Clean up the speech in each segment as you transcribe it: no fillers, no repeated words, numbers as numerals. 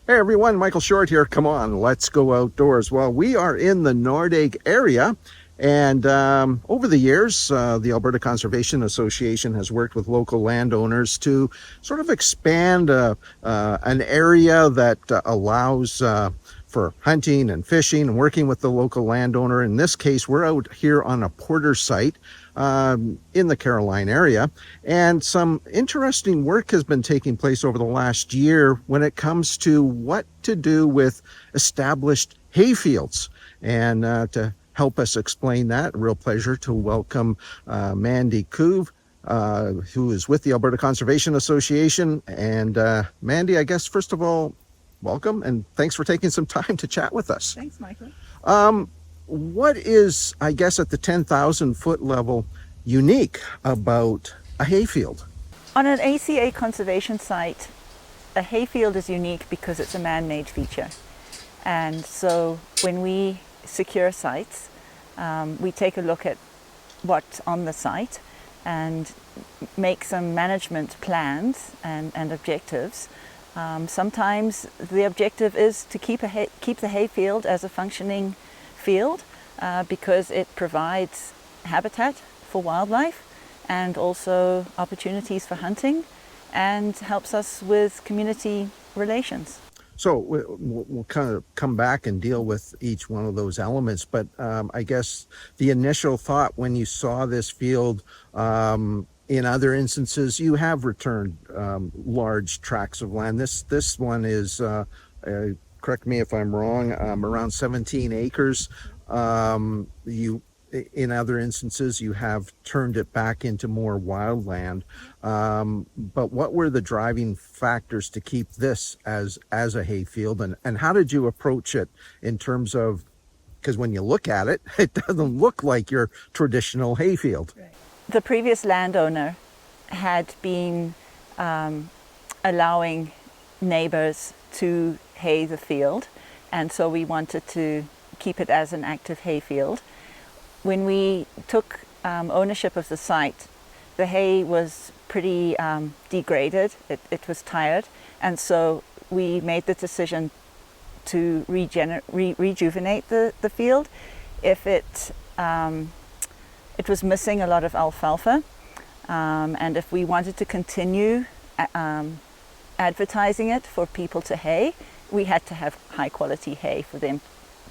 Hey everyone, Michael Short here. Come on, let's go outdoors. Well, we are in the Nordegg area, and over the years, the Alberta Conservation Association has worked with local landowners to sort of expand an area that allows for hunting and fishing and working with the local landowner. In this case, we're out here on a porter site in the Caroline area, and some interesting work has been taking place over the last year when it comes to what to do with established hayfields. And to help us explain that, a real pleasure to welcome Mandy Couve, who is with the Alberta Conservation Association. And Mandy, I guess first of all, welcome and thanks for taking some time to chat with us. Thanks, Michael. What is, I guess, at the 10,000 foot level unique about a hayfield? On an ACA conservation site, a hayfield is unique because it's a man-made feature. And so when we secure sites, we take a look at what's on the site and make some management plans and objectives. Sometimes the objective is to keep the hayfield as a functioning field because it provides habitat for wildlife and also opportunities for hunting and helps us with community relations. So we'll kind of come back and deal with each one of those elements, but I guess the initial thought when you saw this field, in other instances, you have returned large tracts of land. This one is, correct me if I'm wrong, around 17 acres. In other instances, you have turned it back into more wildland. But what were the driving factors to keep this as a hayfield, and how did you approach it in terms of, because when you look at it, it doesn't look like your traditional hayfield. Right. The previous landowner had been allowing neighbors to hay the field, and so we wanted to keep it as an active hayfield. When we took ownership of the site, the hay was pretty degraded, it was tired, and so we made the decision to rejuvenate the field. If it was missing a lot of alfalfa, and if we wanted to continue advertising it for people to hay, we had to have high quality hay for them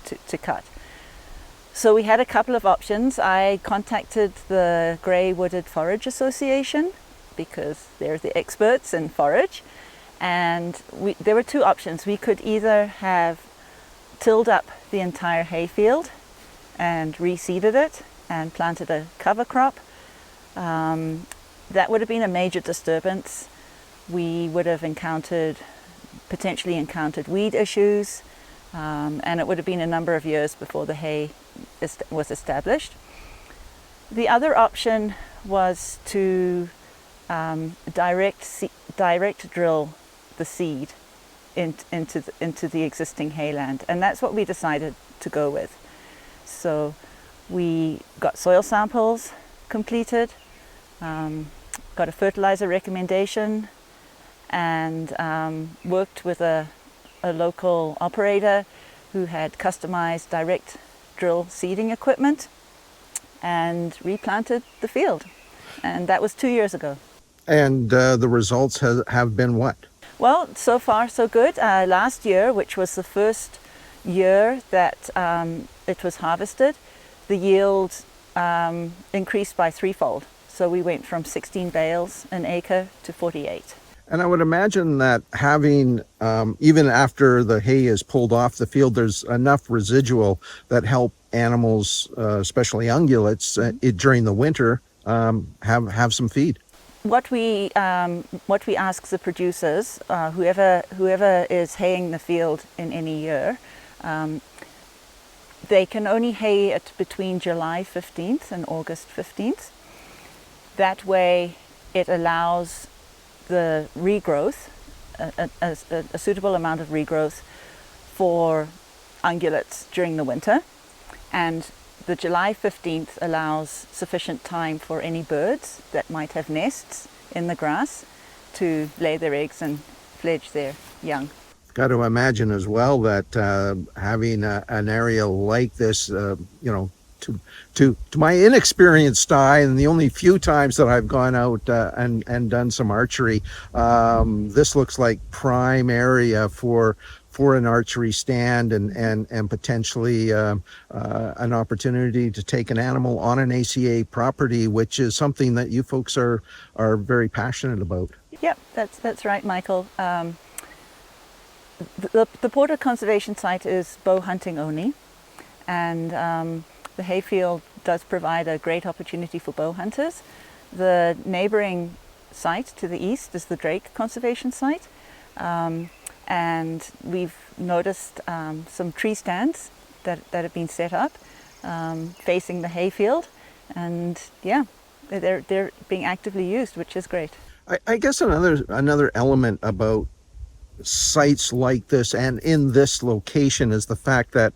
to cut. So we had a couple of options. I contacted the Grey Wooded Forage Association because they're the experts in forage, and there were two options. We could either have tilled up the entire hayfield and reseeded it and planted a cover crop. That would have been a major disturbance. We would have potentially encountered weed issues, and it would have been a number of years before the hay was established. The other option was to direct drill the seed into the existing hayland, and that's what we decided to go with. So we got soil samples completed, got a fertilizer recommendation, and worked with a local operator who had customized direct drill seeding equipment and replanted the field. And that was 2 years ago. And the results have been what? Well, so far so good. Last year, which was the first year that it was harvested, the yield increased by threefold. So we went from 16 bales an acre to 48. And I would imagine that having, even after the hay is pulled off the field, there's enough residual that help animals, especially ungulates, during the winter, have some feed. What we ask the producers, whoever is haying the field in any year, they can only hay it between July 15th and August 15th. That way it allows the regrowth, a suitable amount of regrowth for ungulates during the winter, and the July 15th allows sufficient time for any birds that might have nests in the grass to lay their eggs and fledge their young. Got to imagine as well that having an area like this, to my inexperienced eye, and the only few times that I've gone out and done some archery, this looks like prime area for an archery stand and potentially an opportunity to take an animal on an ACA property, which is something that you folks are very passionate about. Yep, that's right, Michael. The Porter Conservation Site is bow hunting only, and the hayfield does provide a great opportunity for bow hunters. The neighboring site to the east is the Drake Conservation Site, and we've noticed some tree stands that have been set up facing the hayfield, and yeah, they're being actively used, which is great. I guess another element about sites like this and in this location is the fact that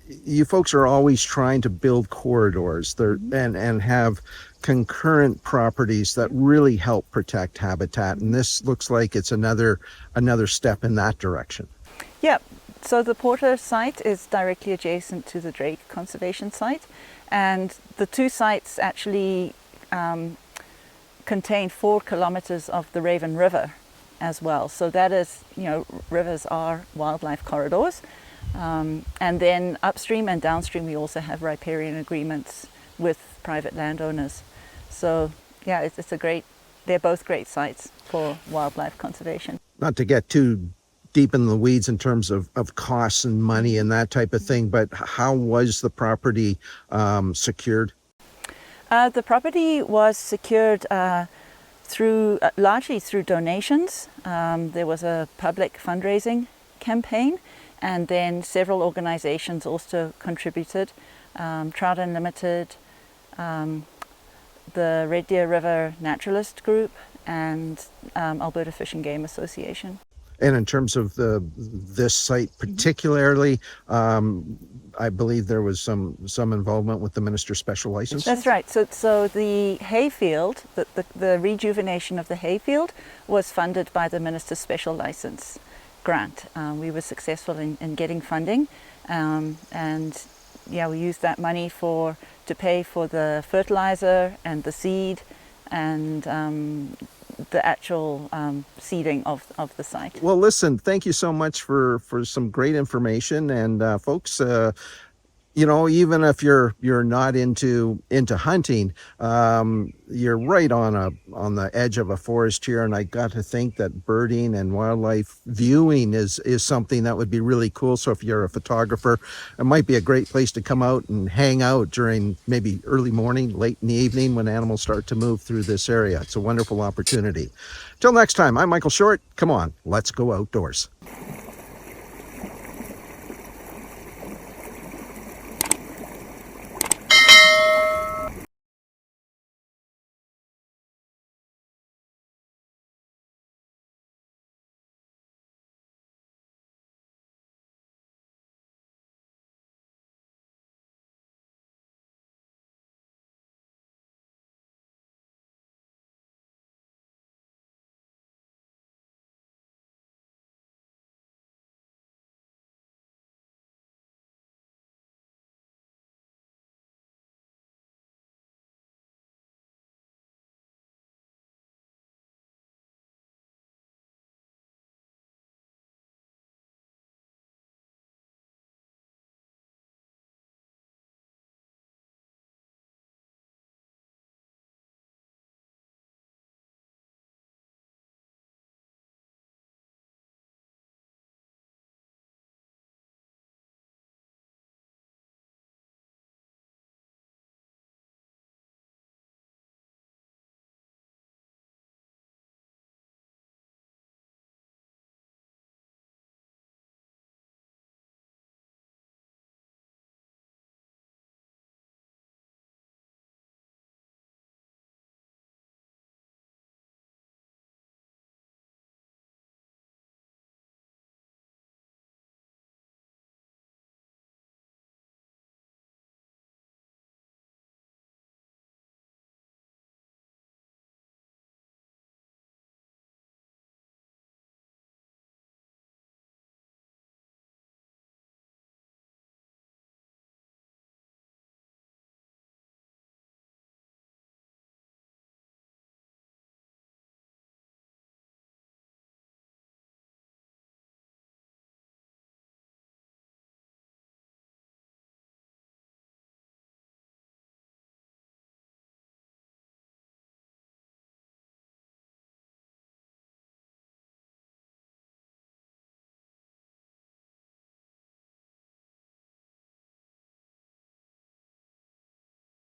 you folks are always trying to build corridors there and have concurrent properties that really help protect habitat, and this looks like it's another step in that direction. Yeah, so the Porter site is directly adjacent to the Drake Conservation Site, and the two sites actually contain 4 kilometers of the Raven River as well. So that is, rivers are wildlife corridors. And then upstream and downstream, we also have riparian agreements with private landowners. So yeah, they're both great sites for wildlife conservation. Not to get too deep in the weeds in terms of costs and money and that type of thing, but how was the property secured? The property was secured largely through donations. There was a public fundraising campaign, and then several organizations also contributed. Trout Unlimited, the Red Deer River Naturalist Group, and Alberta Fish and Game Association. And in terms of this site particularly, I believe there was some involvement with the Minister's Special License? That's right. So the hayfield, the rejuvenation of the hayfield was funded by the Minister's Special License grant. We were successful in getting funding, and yeah, we used that money to pay for the fertilizer and the seed and the actual seeding of the site. Well, listen, thank you so much for some great information, and folks, even if you're not into hunting, you're right on the edge of a forest here, and I got to think that birding and wildlife viewing is something that would be really cool. So if you're a photographer, it might be a great place to come out and hang out during maybe early morning, late in the evening when animals start to move through this area. It's a wonderful opportunity. Till next time, I'm Michael Short. Come on, let's go outdoors.